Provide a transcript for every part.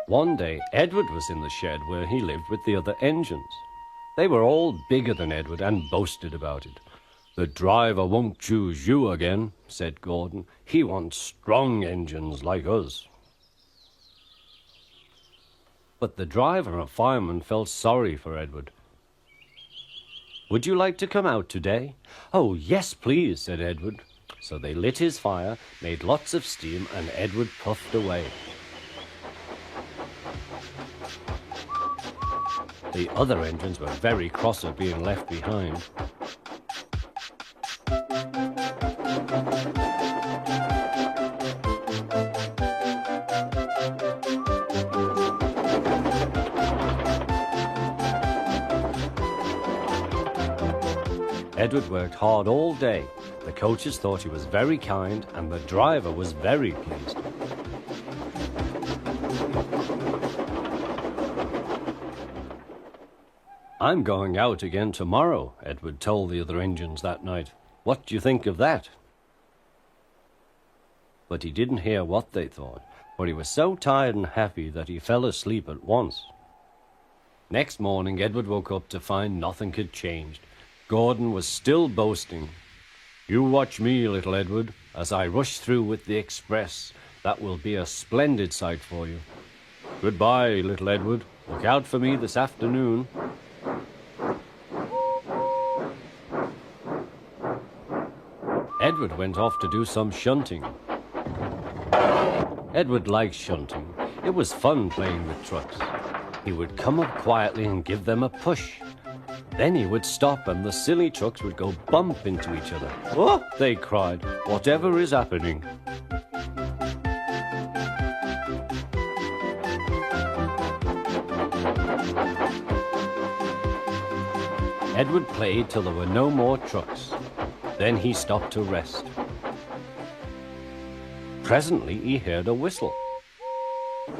One day, Edward was in the shed where he lived with the other engines. They were all bigger than Edward and boasted about it. "The driver won't choose you again," said Gordon. "He wants strong engines like us." But the driver and fireman felt sorry for Edward. "Would you like to come out today?" "Oh, yes, please," said Edward. So they lit his fire, made lots of steam, and Edward puffed away. The other engines were very cross at being left behind. Edward worked hard all day. The coaches thought he was very kind, and the driver was very pleased. "I'm going out again tomorrow," Edward told the other engines that night. "What do you think of that?" But he didn't hear what they thought, for he was so tired and happy that he fell asleep at once. Next morning, Edward woke up to find nothing had changed. Gordon was still boasting. "You watch me, little Edward, as I rush through with the express. That will be a splendid sight for you. Goodbye, little Edward. Look out for me this afternoon." Edward went off to do some shunting. Edward liked shunting. It was fun playing with trucks. He would come up quietly and give them a push. Then he would stop and the silly trucks would go bump into each other. "Oh!" they cried. "Whatever is happening?" Edward played till there were no more trucks. Then he stopped to rest. Presently he heard a whistle.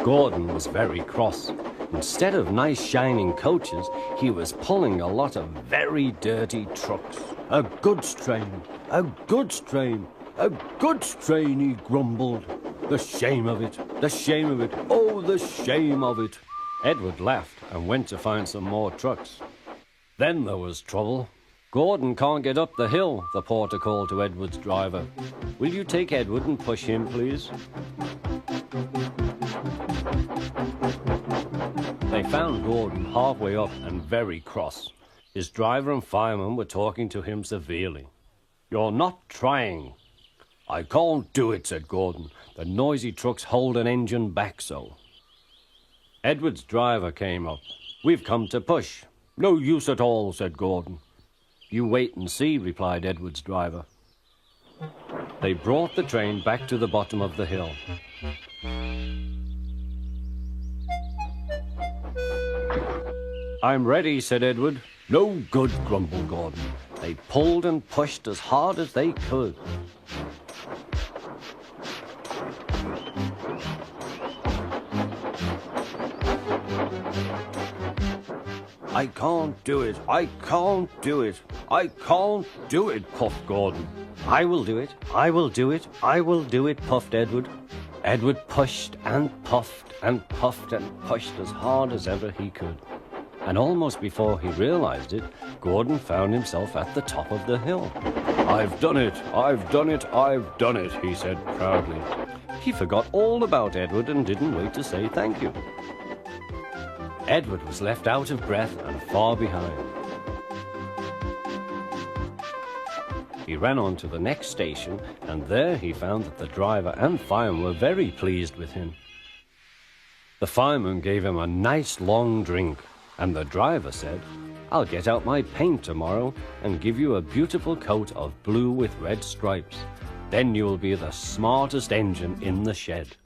Gordon was very cross. Instead of nice shining coaches, he was pulling a lot of very dirty trucks. "A goods train, a goods train, a goods train," he grumbled. "The shame of it, the shame of it, oh, the shame of it." Edward laughed and went to find some more trucks. Then there was trouble. "Gordon can't get up the hill," the porter called to Edward's driver. "Will you take Edward and push him, please?" They found Gordon halfway up and very cross. His driver and fireman were talking to him severely. "You're not trying." "I can't do it," said Gordon. "The noisy trucks hold an engine back so." Edward's driver came up. "We've come to push." "No use at all," said Gordon. "You wait and see," replied Edward's driver. They brought the train back to the bottom of the hill. "I'm ready," said Edward. "No good," grumbled Gordon. They pulled and pushed as hard as they could. "I can't do it, I can't do it, I can't do it," puffed Gordon. "I will do it, I will do it, I will do it," puffed Edward. Edward pushed and puffed and puffed and pushed as hard as ever he could. And almost before he realized it, Gordon found himself at the top of the hill. "I've done it, I've done it, I've done it," he said proudly. He forgot all about Edward and didn't wait to say thank you. Edward was left out of breath and far behind. He ran on to the next station, and there he found that the driver and fireman were very pleased with him. The fireman gave him a nice long drink, and the driver said, "I'll get out my paint tomorrow and give you a beautiful coat of blue with red stripes. Then you'll be the smartest engine in the shed."